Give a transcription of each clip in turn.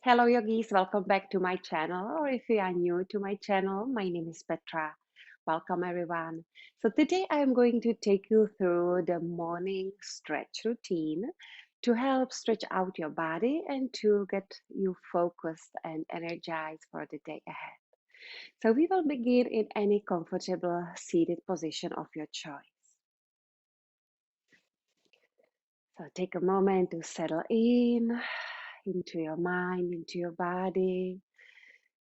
Hello, yogis. Welcome back to my channel. Or if you are new to my channel, my name is Petra. Welcome, everyone. So, today I am going to take you through the morning stretch routine to help stretch out your body and to get you focused and energized for the day ahead. So, we will begin in any comfortable seated position of your choice. So, take a moment to settle in into your mind, into your body.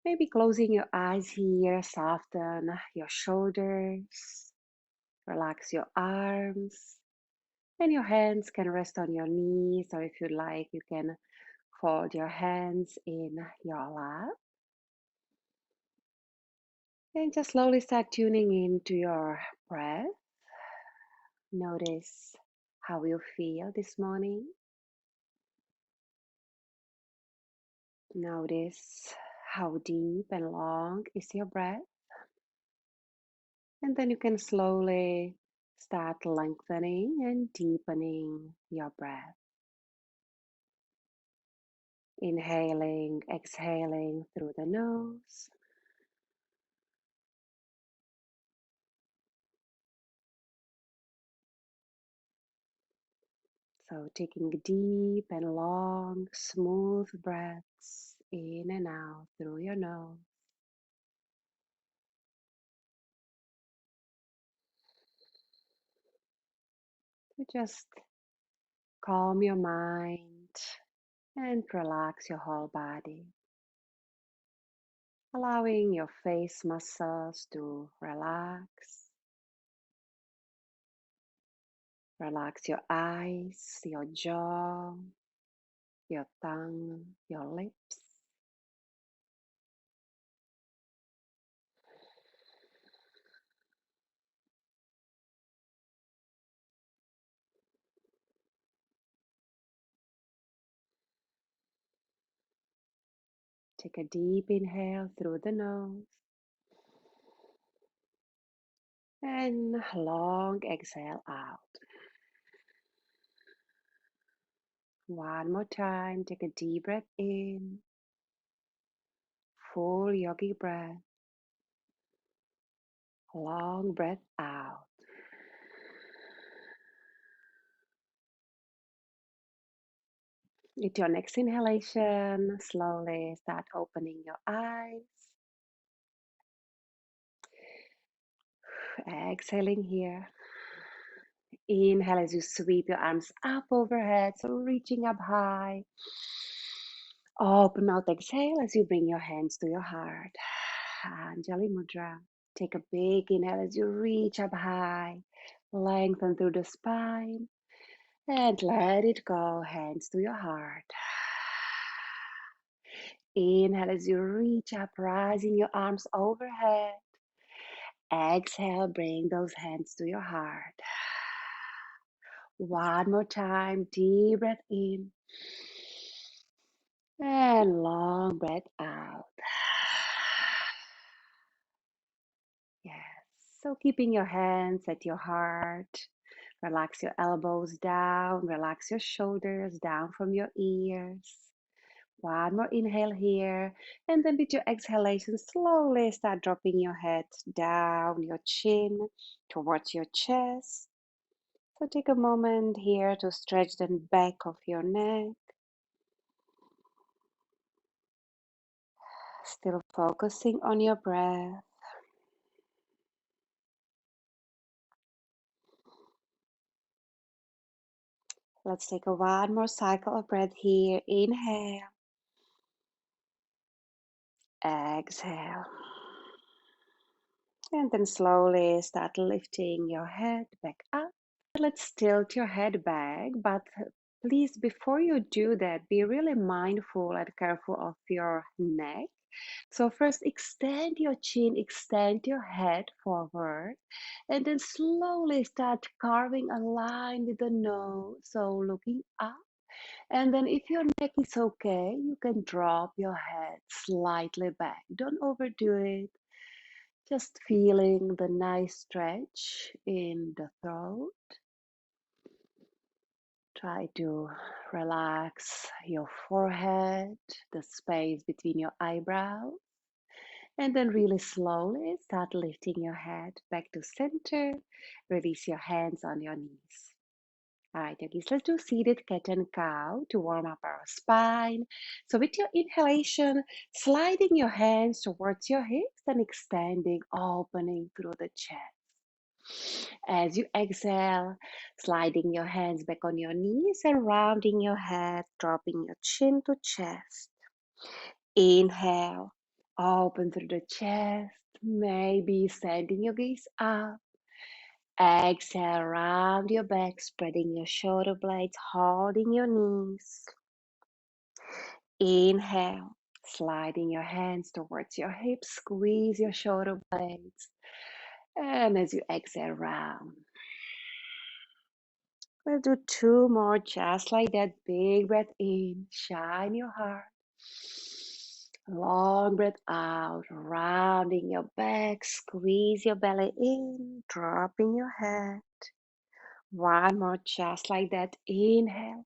Maybe closing your eyes here, soften your shoulders, relax your arms, and your hands can rest on your knees, or if you like, you can fold your hands in your lap. And just slowly start tuning into your breath. Notice how you feel this morning. Notice how deep and long is your breath. And then you can slowly start lengthening and deepening your breath. Inhaling, exhaling through the nose. So taking deep and long, smooth breaths in and out through your nose. To just calm your mind and relax your whole body. Allowing your face muscles to relax. Relax your eyes, your jaw, your tongue, your lips. Take a deep inhale through the nose and long exhale out. One more time, take a deep breath in, full yogi breath, long breath out. With your next inhalation, slowly start opening your eyes. Exhaling here. Inhale as you sweep your arms up overhead, so reaching up high. Open mouth, exhale as you bring your hands to your heart. Anjali Mudra. Take a big inhale as you reach up high. Lengthen through the spine. And let it go, hands to your heart. Inhale as you reach up, rising your arms overhead. Exhale, bring those hands to your heart. One more time, deep breath in. And long breath out. Yes. So keeping your hands at your heart. Relax your elbows down. Relax your shoulders down from your ears. One more inhale here. And then with your exhalation, slowly start dropping your head down, your chin towards your chest. So take a moment here to stretch the back of your neck. Still focusing on your breath. Let's take one more cycle of breath here. Inhale. Exhale. And then slowly start lifting your head back up. Let's tilt your head back, but please, before you do that, be really mindful and careful of your neck. So first extend your chin, extend your head forward, and then slowly start carving a line with the nose, so looking up. And then if your neck is okay, you can drop your head slightly back. Don't overdo it. Just feeling the nice stretch in the throat. Try to relax your forehead, the space between your eyebrows, and then really slowly start lifting your head back to center. Release your hands on your knees. All right, yogis, let's do seated cat and cow to warm up our spine. So with your inhalation, sliding your hands towards your hips and extending, opening through the chest. As you exhale, sliding your hands back on your knees and rounding your head, dropping your chin to chest. Inhale, open through the chest, maybe sending your gaze up. Exhale, round your back, spreading your shoulder blades, holding your knees. Inhale, sliding your hands towards your hips, squeeze your shoulder blades. And as you exhale, round. We'll do two more just like that. Big breath in, shine your heart. Long breath out, rounding your back, squeeze your belly in, dropping your head. One more just like that. Inhale.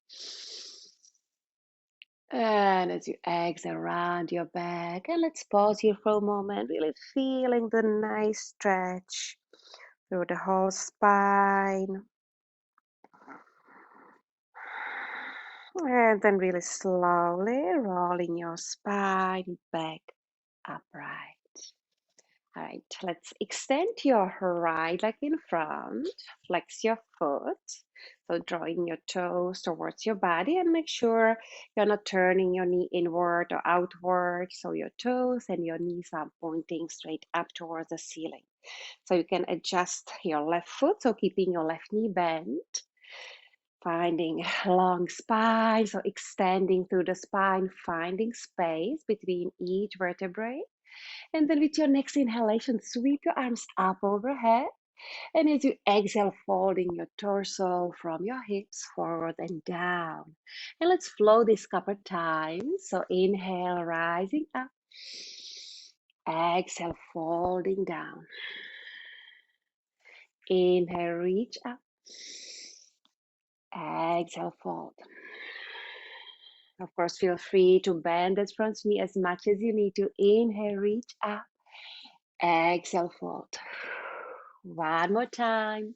And as you exhale, round your back. And let's pause here for a moment, really feeling the nice stretch through the whole spine. And then really slowly rolling your spine back upright. All right, let's extend your right leg in front, flex your foot. So drawing your toes towards your body and make sure you're not turning your knee inward or outward. So your toes and your knees are pointing straight up towards the ceiling. So you can adjust your left foot, so keeping your left knee bent. Finding long spine, so extending through the spine, finding space between each vertebrae. And then with your next inhalation, sweep your arms up overhead. And as you exhale, folding your torso from your hips forward and down. And let's flow this couple times. So inhale, rising up. Exhale, folding down. Inhale, reach up. Exhale, fold. Of course, feel free to bend that front knee as much as you need to. Inhale, reach up. Exhale, fold. One more time.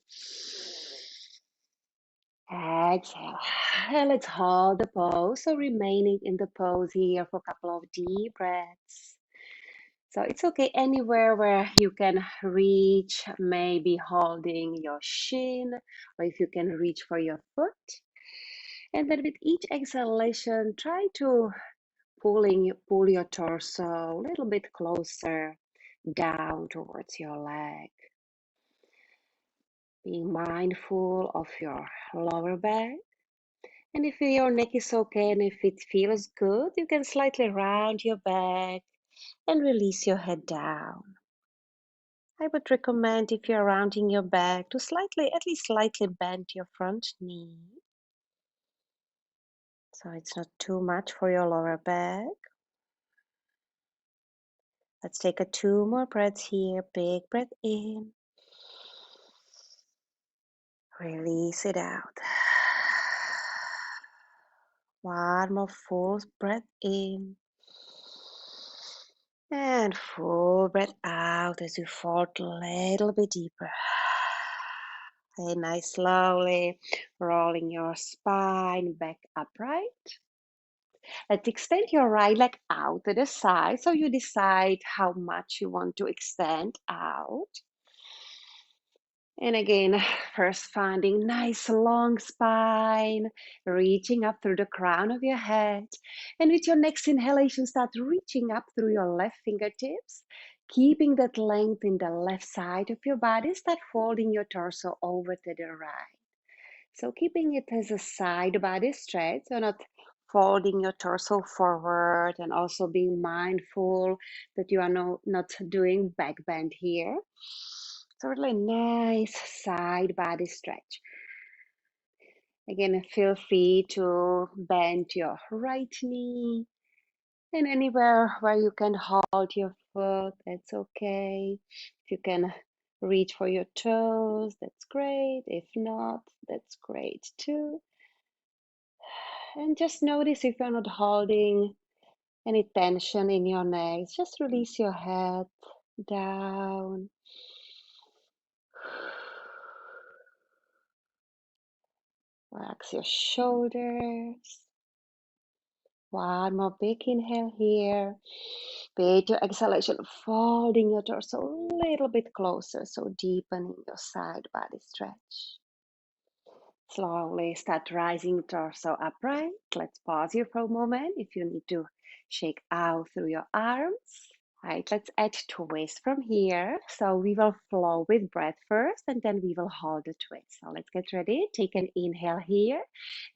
Exhale. And let's hold the pose. So remaining in the pose here for a couple of deep breaths. So it's okay anywhere where you can reach, maybe holding your shin, or if you can reach for your foot. And then with each exhalation, try to pull your torso a little bit closer down towards your leg. Being mindful of your lower back. And if your neck is okay and if it feels good, you can slightly round your back and release your head down. I would recommend, if you're rounding your back, to at least slightly bend your front knee. So it's not too much for your lower back. Let's take two more breaths here. Big breath in. Release it out. One more full breath in. And full breath out as you fall a little bit deeper. Okay, nice, slowly rolling your spine back upright. Let's extend your right leg out to the side. So you decide how much you want to extend out. And again, first finding nice long spine, reaching up through the crown of your head. And with your next inhalation, start reaching up through your left fingertips, keeping that length in the left side of your body. Start folding your torso over to the right. So keeping it as a side body stretch, so not folding your torso forward, and also being mindful that you are not doing back bend here. So really nice side body stretch. Again, feel free to bend your right knee, and anywhere where you can hold your foot, that's okay. If you can reach for your toes, that's great. If not, that's great too. And just notice if you're not holding any tension in your neck. Just release your head down. Relax your shoulders. One more big inhale here. With your exhalation, folding your torso a little bit closer, so deepening your side body stretch. Slowly start rising torso upright. Let's pause here for a moment if you need to shake out through your arms. Right, let's add twist from here. So we will flow with breath first and then we will hold the twist. So let's get ready. Take an inhale here.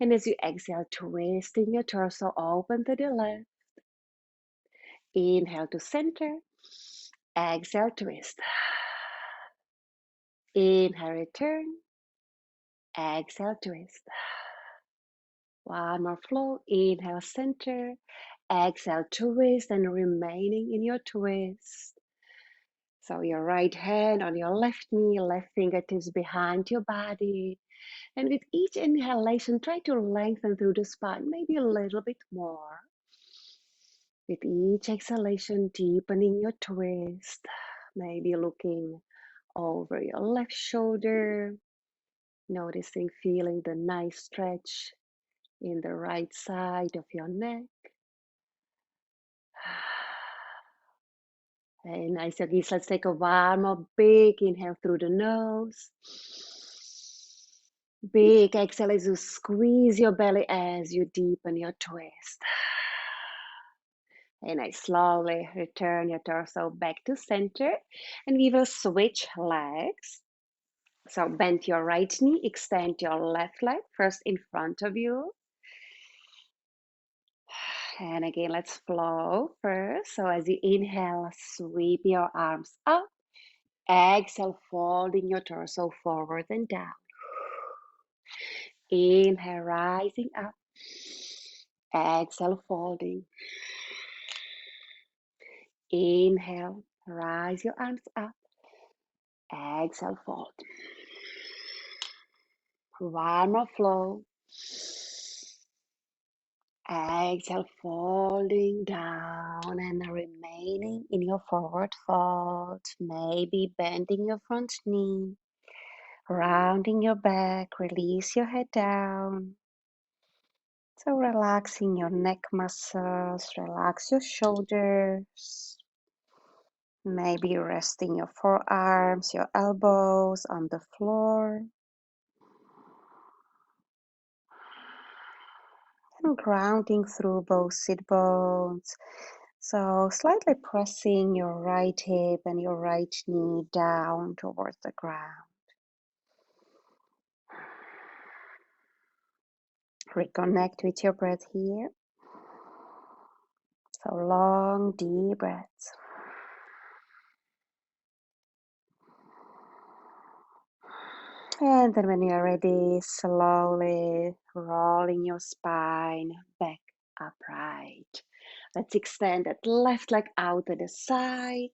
And as you exhale, twisting your torso open to the left. Inhale to center. Exhale, twist. Inhale, return. Exhale, twist. One more flow. Inhale, center. Exhale, twist and remaining in your twist. So your right hand on your left knee, left fingertips behind your body. And with each inhalation, try to lengthen through the spine, maybe a little bit more. With each exhalation, deepening your twist, maybe looking over your left shoulder, noticing, feeling the nice stretch in the right side of your neck. Hey, nice, yogis. Let's take a one more big inhale through the nose. Big exhale as you squeeze your belly as you deepen your twist. And I slowly return your torso back to center. And we will switch legs. So bend your right knee, extend your left leg first in front of you. And again, let's flow first. So as you inhale, sweep your arms up. Exhale, folding your torso forward and down. Inhale, rising up. Exhale, folding. Inhale, rise your arms up. Exhale, fold. One more flow. Exhale, folding down and remaining in your forward fold. Maybe bending your front knee, rounding your back, release your head down. So relaxing your neck muscles, relax your shoulders. Maybe resting your forearms, your elbows on the floor. And grounding through both sit bones. So slightly pressing your right hip and your right knee down towards the ground. Reconnect with your breath here. So long, deep breaths. And then when you're ready, slowly rolling your spine back upright. Let's extend that left leg out to the side.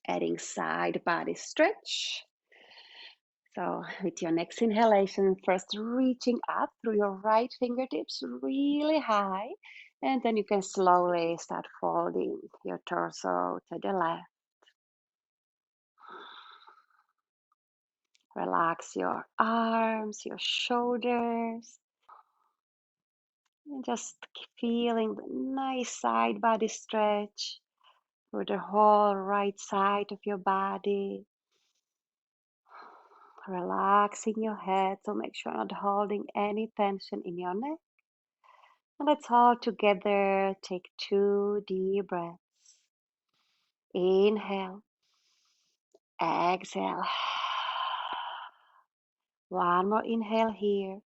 Adding side body stretch. So with your next inhalation, first reaching up through your right fingertips really high. And then you can slowly start folding your torso to the left. Relax your arms, your shoulders. And just feeling the nice side body stretch through the whole right side of your body. Relaxing your head, so make sure you're not holding any tension in your neck. And let's all together take 2 deep breaths. Inhale, exhale. One more inhale here.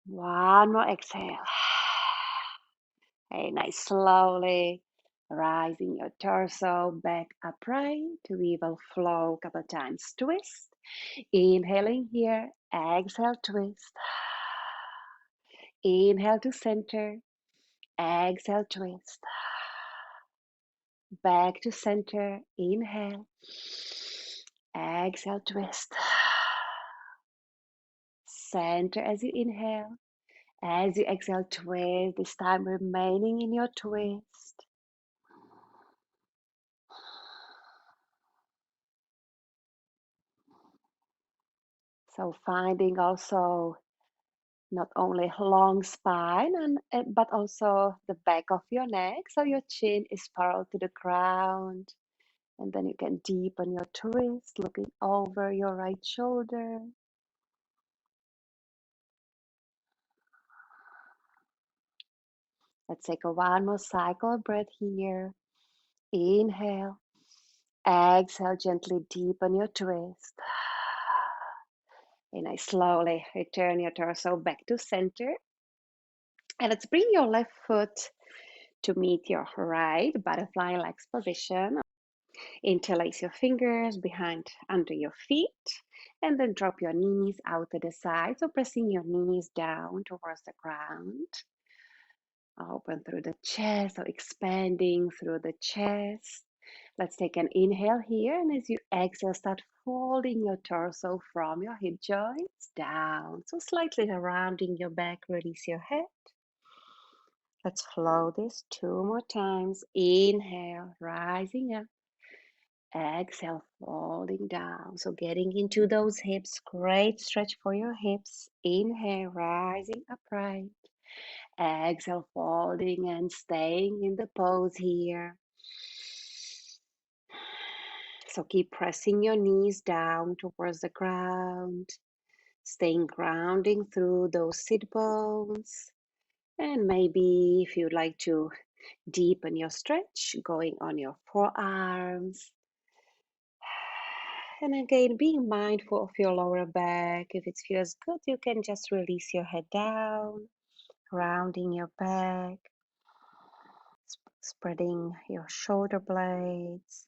One more exhale. Hey, nice, slowly rising your torso back upright. We will flow a couple times. Twist. Inhaling here. Exhale, twist. Inhale to center. Exhale, twist. Back to center. Inhale. Exhale, twist. Center as you inhale. As you exhale, twist, this time remaining in your twist. So finding also not only long spine but also the back of your neck, so your chin is parallel to the ground. And then you can deepen your twist, looking over your right shoulder. Let's take a one more cycle of breath here. Inhale. Exhale, gently deepen your twist. And I slowly return your torso back to center. And let's bring your left foot to meet your right butterfly legs position. Interlace your fingers behind under your feet and then drop your knees out to the side. So pressing your knees down towards the ground. Open through the chest, so expanding through the chest. Let's take an inhale here, and as you exhale, start folding your torso from your hip joints down. So slightly rounding your back, release your head. Let's flow this two more times. Inhale, rising up. Exhale, folding down. So getting into those hips, great stretch for your hips. Inhale, rising upright. Exhale, folding and staying in the pose here. So keep pressing your knees down towards the ground, staying grounding through those sit bones. And maybe if you'd like to deepen your stretch, going on your forearms. And again, being mindful of your lower back. If it feels good, you can just release your head down, rounding your back, spreading your shoulder blades,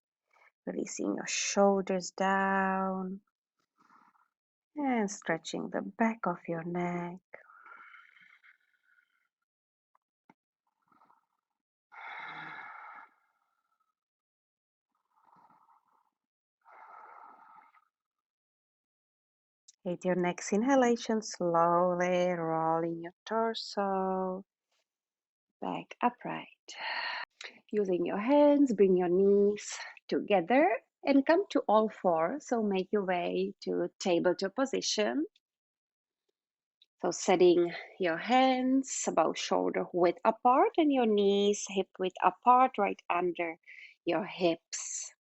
releasing your shoulders down, and stretching the back of your neck. With your next inhalation, slowly rolling your torso back upright. Using your hands, bring your knees together and come to all fours. So make your way to tabletop position. So setting your hands about shoulder width apart and your knees hip width apart right under your hips.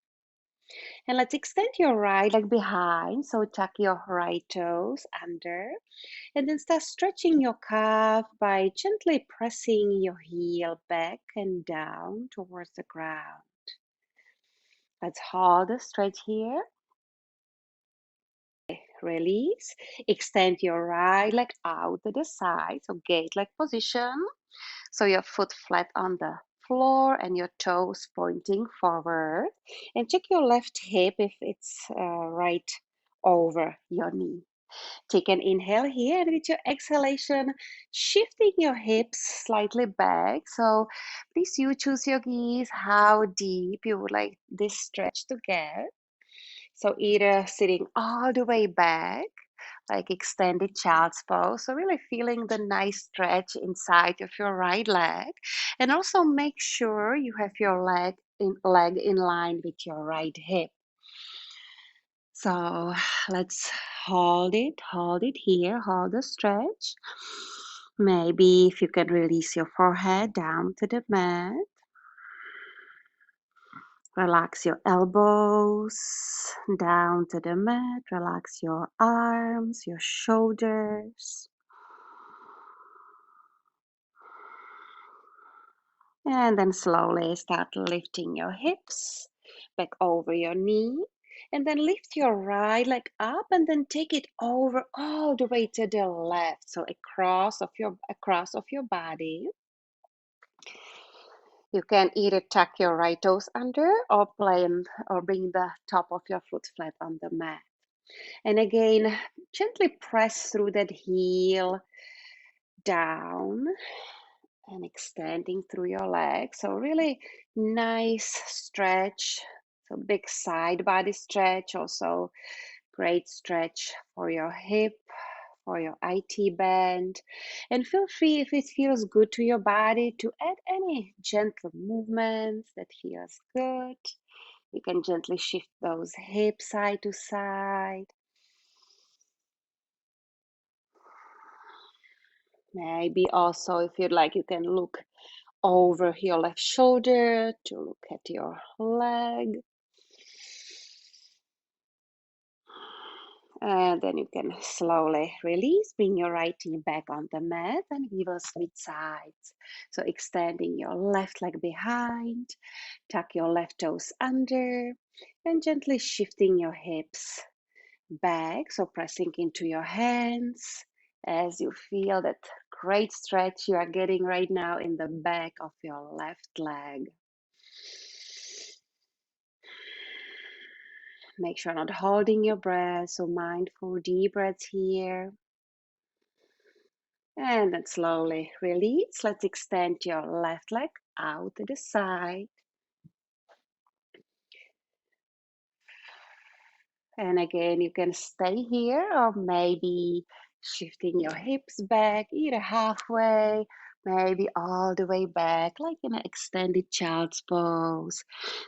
And let's extend your right leg behind. So tuck your right toes under and then start stretching your calf by gently pressing your heel back and down towards the ground. Let's hold the stretch here. Release. Extend your right leg out to the side. So gate leg position. So your foot flat on the floor and your toes pointing forward. And check your left hip if it's right over your knee. Take an inhale here, and with your exhalation, shifting your hips slightly back. So please you choose your gaze, how deep you would like this stretch to get. So either sitting all the way back, like extended child's pose. So really feeling the nice stretch inside of your right leg. And also make sure you have your leg in line with your right hip. So let's hold it here, hold the stretch. Maybe if you can release your forehead down to the mat. Relax your elbows down to the mat. Relax your arms, your shoulders. And then slowly start lifting your hips back over your knee. And then lift your right leg up and then take it over all the way to the left. So across of your body. You can either tuck your right toes under or bring the top of your foot flat on the mat. And again, gently press through that heel down and extending through your legs. So really nice stretch. So big side body stretch, also great stretch for your hip or your IT band. And feel free, if it feels good to your body, to add any gentle movements that feels good. You can gently shift those hips side to side. Maybe also, if you'd like, you can look over your left shoulder to look at your leg. And then you can slowly release, bring your right knee back on the mat and give us switch sides. So extending your left leg behind, tuck your left toes under, and gently shifting your hips back. So pressing into your hands as you feel that great stretch you are getting right now in the back of your left leg. Make sure not holding your breath, so mindful deep breaths here. And then slowly release. Let's extend your left leg out to the side. And again, you can stay here or maybe shifting your hips back, either halfway, maybe all the way back, like in an extended child's pose.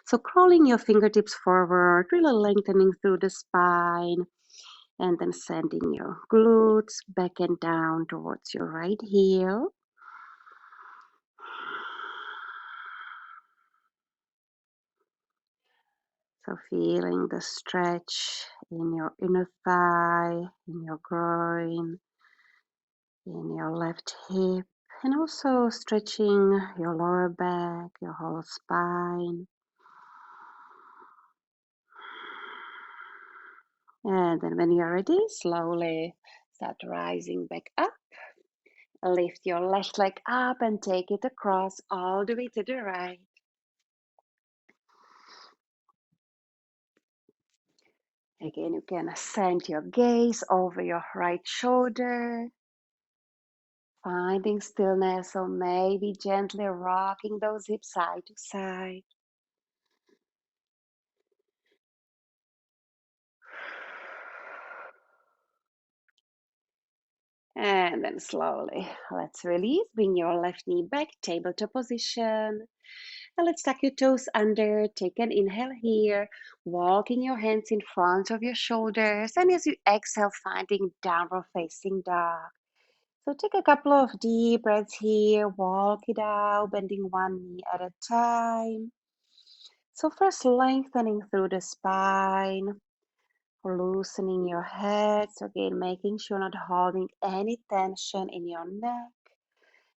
So crawling your fingertips forward, really lengthening through the spine, and then sending your glutes back and down towards your right heel. So feeling the stretch in your inner thigh, in your groin, in your left hip, and also stretching your lower back, your whole spine. And then when you're ready, slowly start rising back up. Lift your left leg up and take it across all the way to the right. Again, you can send your gaze over your right shoulder, finding stillness, or maybe gently rocking those hips side to side. And then slowly, let's release. Bring your left knee back, tabletop position. And let's tuck your toes under. Take an inhale here, walking your hands in front of your shoulders. And as you exhale, finding downward facing dog. So take a couple of deep breaths here, walk it out, bending one knee at a time. So first lengthening through the spine, loosening your head. So again, making sure not holding any tension in your neck.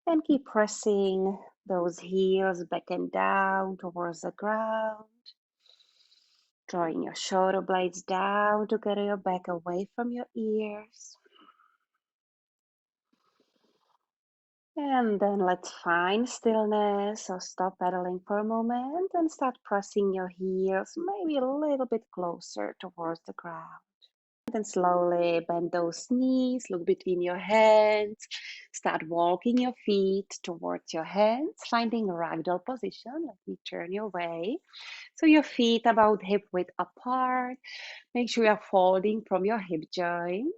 And keep pressing those heels back and down towards the ground. Drawing your shoulder blades down to get your back away from your ears. And then let's find stillness. So stop pedaling for a moment and start pressing your heels maybe a little bit closer towards the ground. And then slowly bend those knees, look between your hands, start walking your feet towards your hands, finding ragdoll position. Let me turn your way. So your feet about hip width apart. Make sure you're folding from your hip joints.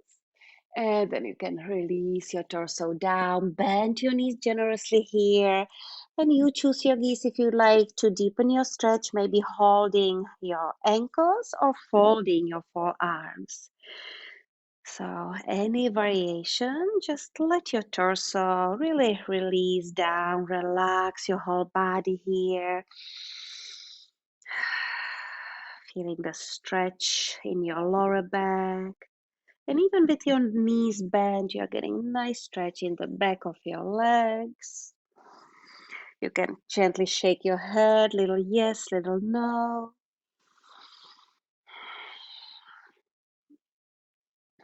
And then you can release your torso down, bend your knees generously here. And you choose your gaze if you like to deepen your stretch, maybe holding your ankles or folding your forearms. So any variation, just let your torso really release down, relax your whole body here. Feeling the stretch in your lower back. And even with your knees bent, you're getting nice stretch in the back of your legs. You can gently shake your head, little yes, little no.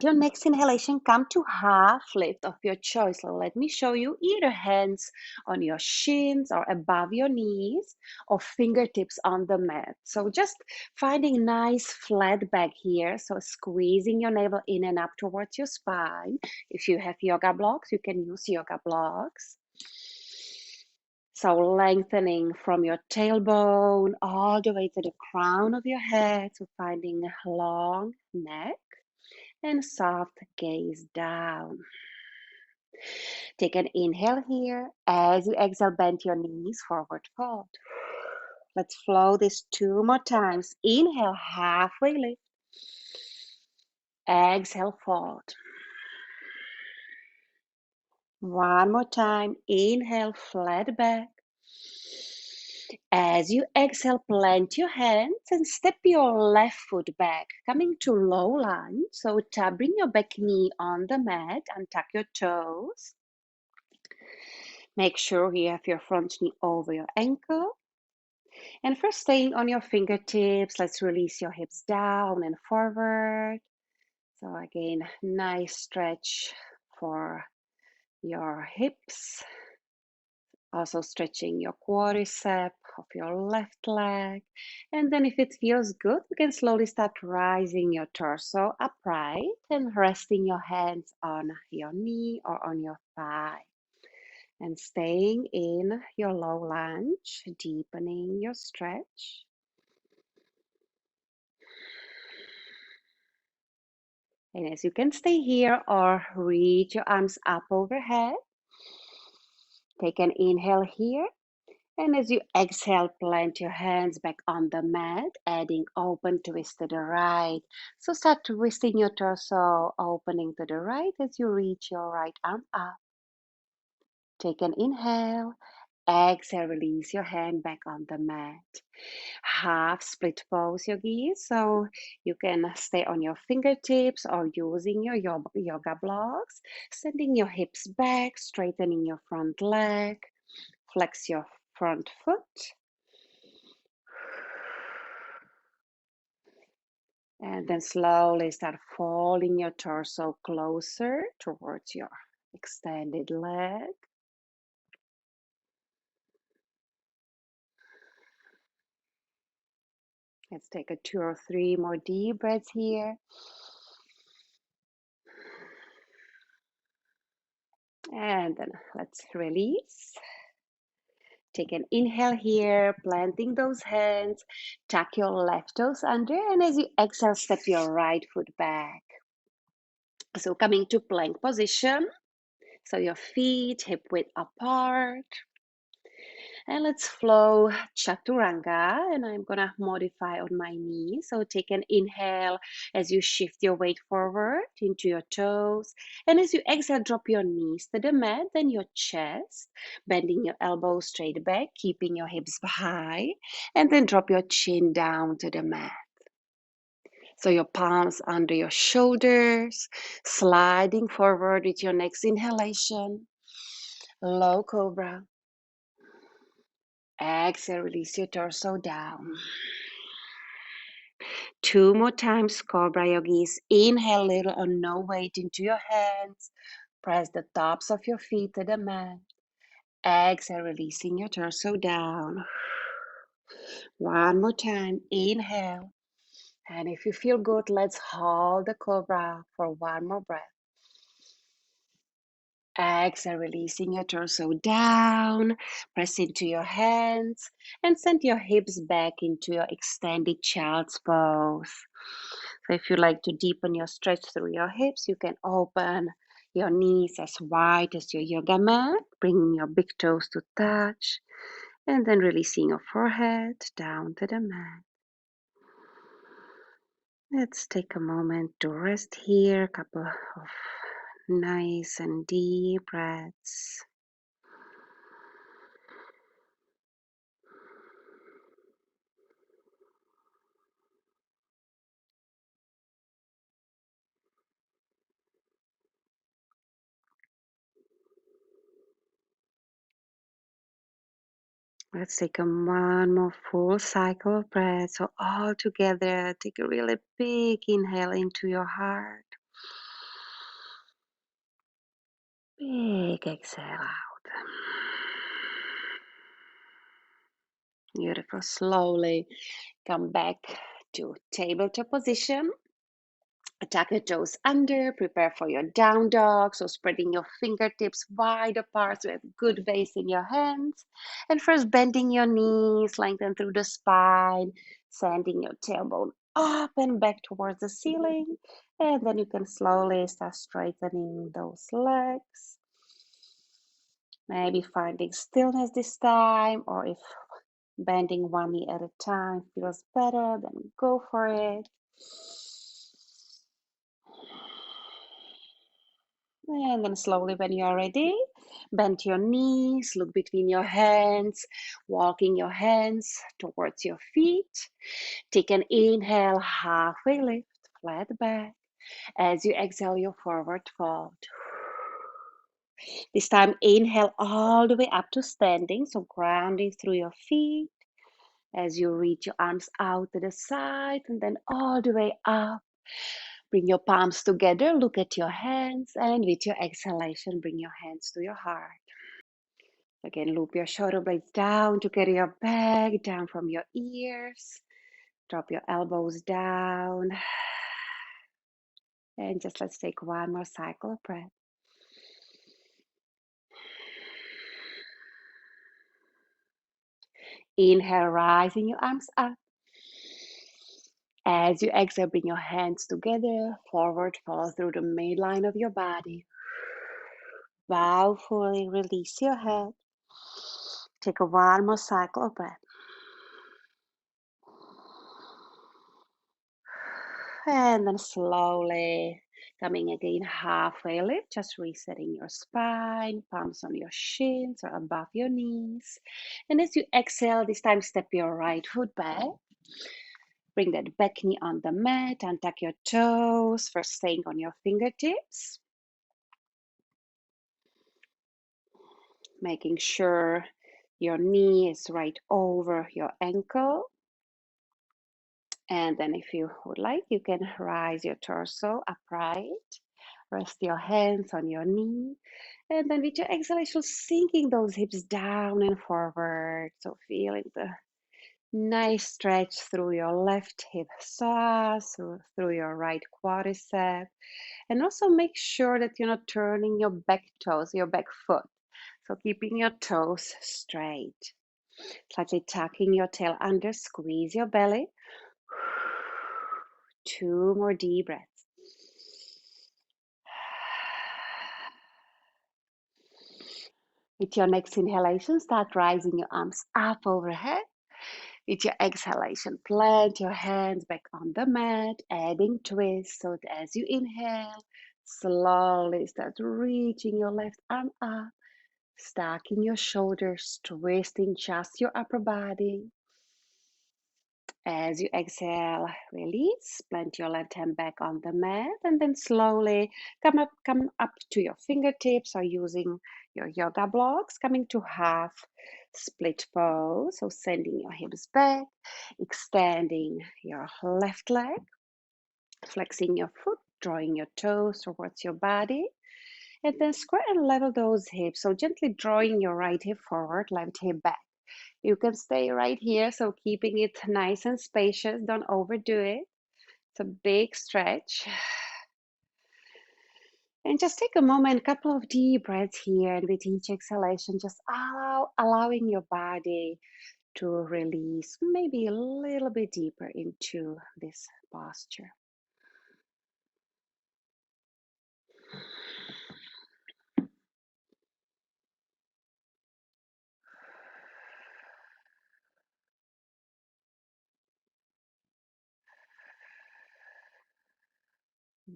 Your next inhalation, come to half lift of your choice. So let me show you either hands on your shins or above your knees or fingertips on the mat. So just finding nice flat back here. So squeezing your navel in and up towards your spine. If you have yoga blocks, you can use yoga blocks. So lengthening from your tailbone all the way to the crown of your head. So finding a long neck. and soft gaze down. Take an inhale here. As you exhale, bend your knees, forward fold. Let's flow this 2 more times. Inhale, halfway lift. Exhale, fold. One more time. Inhale, flat back. As you exhale, plant your hands and step your left foot back, coming to low lunge. So bring your back knee on the mat and tuck your toes. Make sure you have your front knee over your ankle. And first, staying on your fingertips, let's release your hips down and forward. So again, nice stretch for your hips. Also stretching your quadricep of your left leg. And then if it feels good, you can slowly start rising your torso upright and resting your hands on your knee or on your thigh. And staying in your low lunge, deepening your stretch. And as you can stay here or reach your arms up overhead. Take an inhale here. And as you exhale, plant your hands back on the mat, adding open twist to the right. So start twisting your torso, opening to the right as you reach your right arm up. Take an inhale. Exhale, release your hand back on the mat. Half split pose, yogis. So you can stay on your fingertips or using your yoga blocks. Sending your hips back, straightening your front leg. Flex your front foot. And then slowly start folding your torso closer towards your extended leg. Let's take a 2 or 3 more deep breaths here. And then let's release. Take an inhale here, planting those hands. Tuck your left toes under, and as you exhale, step your right foot back. So coming to plank position. So your feet hip width apart. And let's flow chaturanga, and I'm gonna modify on my knees. So take an inhale as you shift your weight forward into your toes. And as you exhale, drop your knees to the mat, then your chest, bending your elbows straight back, keeping your hips high, and then drop your chin down to the mat. So your palms under your shoulders, sliding forward with your next inhalation. Low cobra. Exhale, release your torso down. 2 more times, Cobra Yogis. Inhale, little or no weight into your hands. Press the tops of your feet to the mat. Exhale, releasing your torso down. One more time, inhale. And if you feel good, let's hold the Cobra for one more breath. Exhale, releasing your torso down. Press into your hands and send your hips back into your extended child's pose. So if you like to deepen your stretch through your hips, you can open your knees as wide as your yoga mat, bringing your big toes to touch, and then releasing your forehead down to the mat. Let's take a moment to rest here, a couple of nice and deep breaths. Let's take one more full cycle of breath. So all together, take a really big inhale into your heart. Big exhale out. Beautiful. Slowly come back to tabletop position. Tuck your toes under, prepare for your down dog. So spreading your fingertips wide apart so you have good base in your hands. And first bending your knees, lengthen through the spine, sending your tailbone up and back towards the ceiling. And then you can slowly start straightening those legs. Maybe finding stillness this time, or if bending one knee at a time feels better, then go for it. And then slowly, when you're ready, bend your knees, look between your hands, walking your hands towards your feet. Take an inhale, halfway lift, flat back. As you exhale, your forward fold. This time, inhale all the way up to standing, so grounding through your feet. As you reach your arms out to the side and then all the way up. Bring your palms together, look at your hands, and with your exhalation, bring your hands to your heart. Again, loop your shoulder blades down to carry your back down from your ears. Drop your elbows down. And just let's take one more cycle of breath. Inhale, rising your arms up. As you exhale, bring your hands together, forward, fall through the midline of your body. Bow fully, release your head. Take a one more cycle of breath. And then slowly coming again, halfway lift, just resetting your spine, palms on your shins or above your knees. And as you exhale, this time step your right foot back. Bring that back knee on the mat, untuck your toes, first staying on your fingertips. Making sure your knee is right over your ankle. And then if you would like, you can rise your torso upright. Rest your hands on your knee. And then with your exhalation, sinking those hips down and forward. So feeling the nice stretch through your left hip psoas, through your right quadricep. And also make sure that you're not turning your back toes, your back foot. So keeping your toes straight. Slightly tucking your tail under, squeeze your belly. 2 more deep breaths. With your next inhalation, start rising your arms up overhead. With your exhalation, plant your hands back on the mat, adding twist. So that as you inhale, slowly start reaching your left arm up, stacking your shoulders, twisting just your upper body. As you exhale, release, plant your left hand back on the mat, and then slowly come up to your fingertips or using your yoga blocks, coming to half split pose. So sending your hips back, extending your left leg, flexing your foot, drawing your toes towards your body, and then square and level those hips. So gently drawing your right hip forward, left hip back. You can stay right here, so keeping it nice and spacious, don't overdo it. It's a big stretch. And just take a moment, couple of deep breaths here, and with each exhalation, just allowing your body to release maybe a little bit deeper into this posture.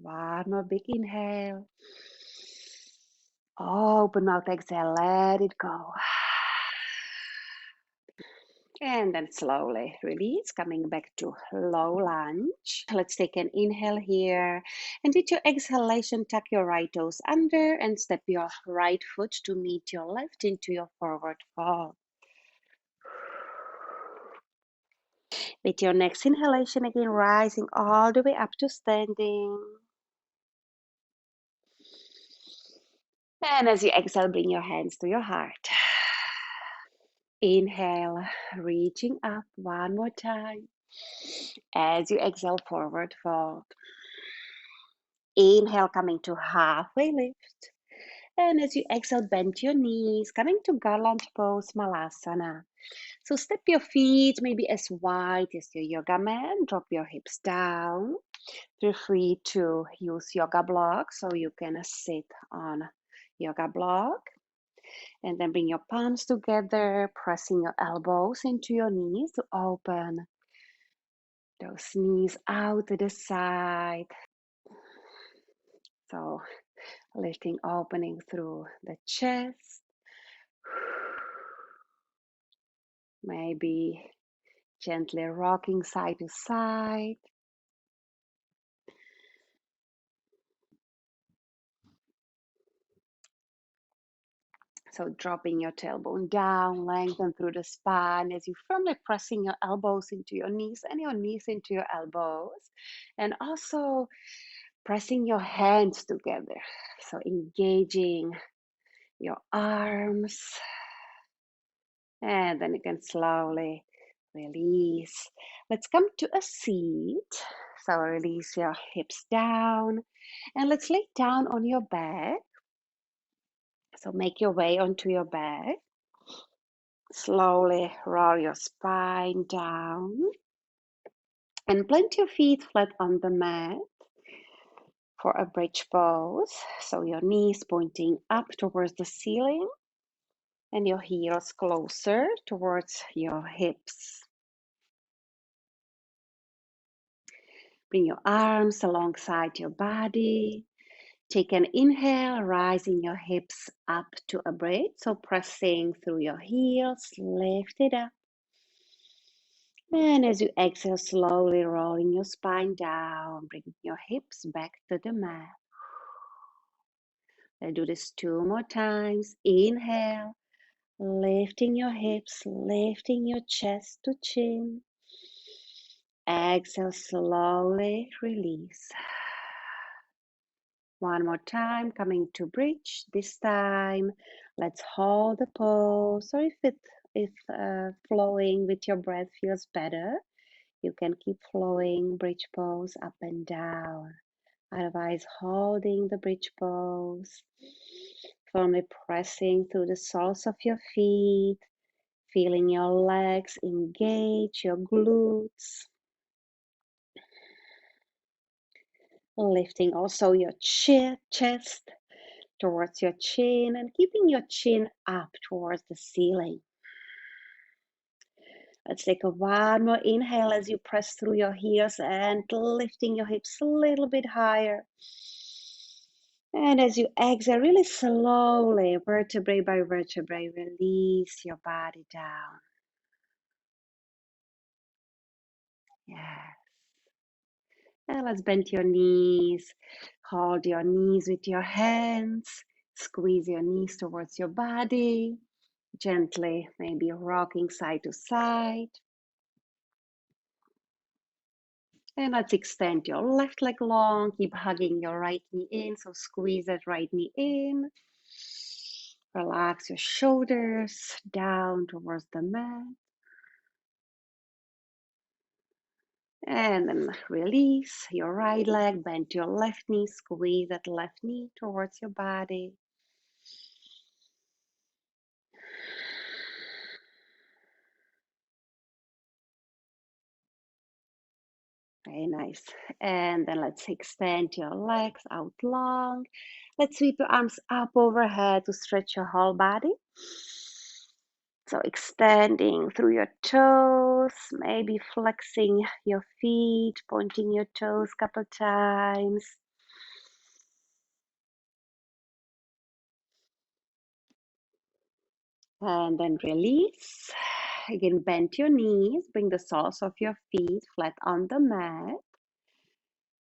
One more big inhale. Open mouth, exhale, let it go. And then slowly release, coming back to low lunge. Let's take an inhale here. And with your exhalation, tuck your right toes under and step your right foot to meet your left into your forward fold. With your next inhalation, again, rising all the way up to standing. And as you exhale, bring your hands to your heart. Inhale, reaching up one more time. As you exhale, forward fold. Inhale, coming to halfway lift. And as you exhale, bend your knees, coming to garland pose, Malasana. So step your feet maybe as wide as your yoga mat. Drop your hips down. Feel free to use yoga block so you can sit on yoga block. And then bring your palms together, pressing your elbows into your knees to open those knees out to the side. So lifting, opening through the chest. Maybe gently rocking side to side. So dropping your tailbone down, lengthen through the spine as you firmly pressing your elbows into your knees and your knees into your elbows. And also pressing your hands together. So engaging your arms. And then you can slowly release. Let's come to a seat. So release your hips down. And let's lay down on your back. So make your way onto your back. Slowly roll your spine down and plant your feet flat on the mat for a bridge pose. So your knees pointing up towards the ceiling and your heels closer towards your hips. Bring your arms alongside your body. Take an inhale, rising your hips up to a bridge. So pressing through your heels, lift it up. And as you exhale, slowly rolling your spine down, bring your hips back to the mat. Let's do this 2 more times. Inhale, lifting your hips, lifting your chest to chin. Exhale, slowly release. 1 more time, coming to bridge. This time, let's hold the pose. Or if flowing with your breath feels better, you can keep flowing bridge pose up and down. Otherwise, holding the bridge pose, firmly pressing through the soles of your feet, feeling your legs engage, your glutes, lifting also your chest towards your chin and keeping your chin up towards the ceiling. Let's take 1 more inhale as you press through your heels and lifting your hips a little bit higher. And as you exhale, really slowly, vertebrae by vertebrae, release your body down. Yeah. And let's bend your knees. Hold your knees with your hands. Squeeze your knees towards your body. Gently, maybe rocking side to side. And let's extend your left leg long. Keep hugging your right knee in. So squeeze that right knee in. Relax your shoulders down towards the mat. And then release your right leg. Bend your left knee. Squeeze that left knee towards your body. Very nice. And then let's extend your legs out long. Let's sweep your arms up overhead to stretch your whole body. So extending through your toes, maybe flexing your feet, pointing your toes a couple times. And then release. Again, bend your knees, bring the soles of your feet flat on the mat.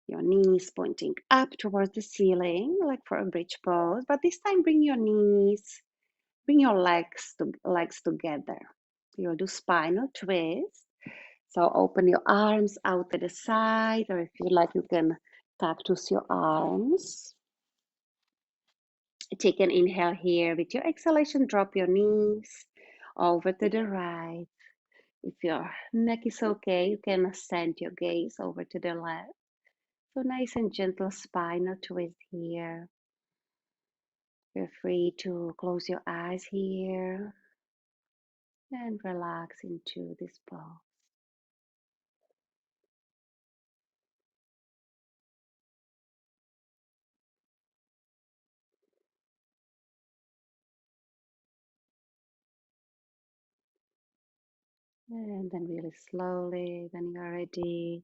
Your knees pointing up towards the ceiling, like for a bridge pose. But this time, bring your legs together. You'll do spinal twist. So open your arms out to the side, or if you like, you can cactus your arms. Take an inhale here. With your exhalation, drop your knees over to the right. If your neck is okay, you can send your gaze over to the left. So nice and gentle spinal twist here. Feel free to close your eyes here and relax into this pose. And then really slowly, when you're ready,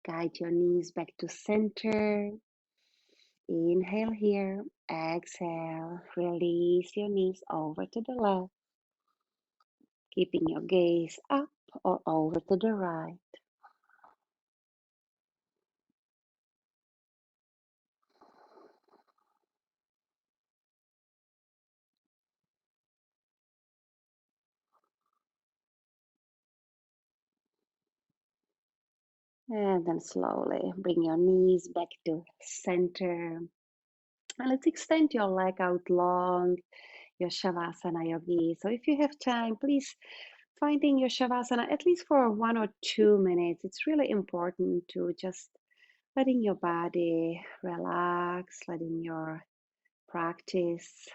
guide your knees back to center. Inhale here, exhale, release your knees over to the left, keeping your gaze up or over to the right. And then slowly bring your knees back to center. And let's extend your leg out long, your Shavasana Yogi. So if you have time, please finding your Shavasana at least for 1 or 2 minutes. It's really important to just letting your body relax, letting your practice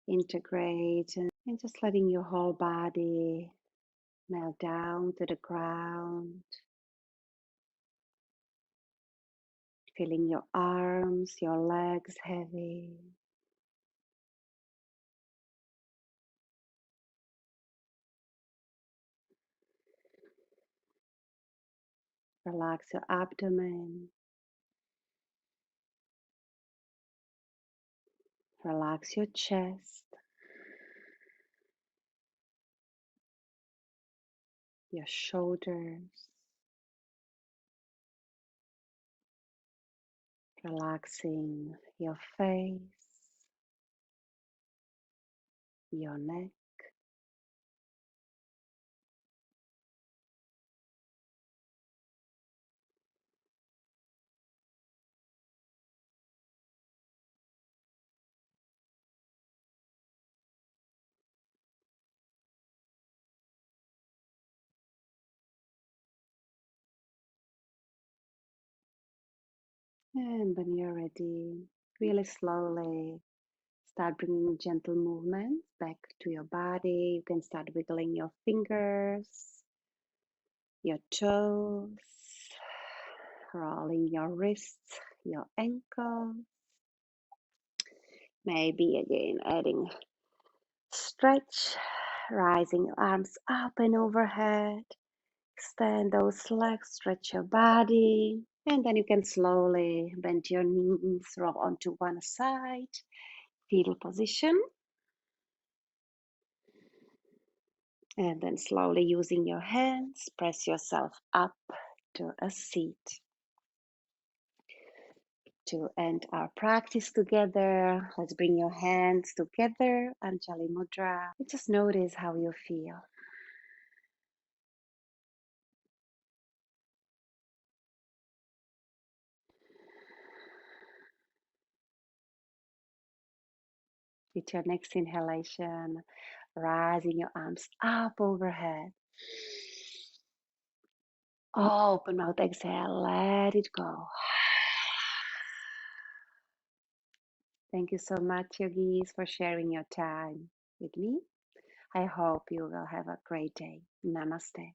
integrate, and just letting your whole body melt down to the ground, feeling your arms, your legs heavy. Relax your abdomen, relax your chest, your shoulders, relaxing your face, your neck. And when you're ready, really slowly start bringing gentle movements back to your body. You can start wiggling your fingers, your toes, rolling your wrists, your ankles. Maybe again adding stretch, rising your arms up and overhead. Extend those legs, stretch your body, and then you can slowly bend your knees, roll onto one side, fetal position, and then slowly using your hands, press yourself up to a seat. To end our practice together, let's bring your hands together, Anjali Mudra. And just notice how you feel. With your next inhalation, rising your arms up overhead. Open mouth, exhale, let it go. Thank you so much, yogis, for sharing your time with me. I hope you will have a great day. Namaste.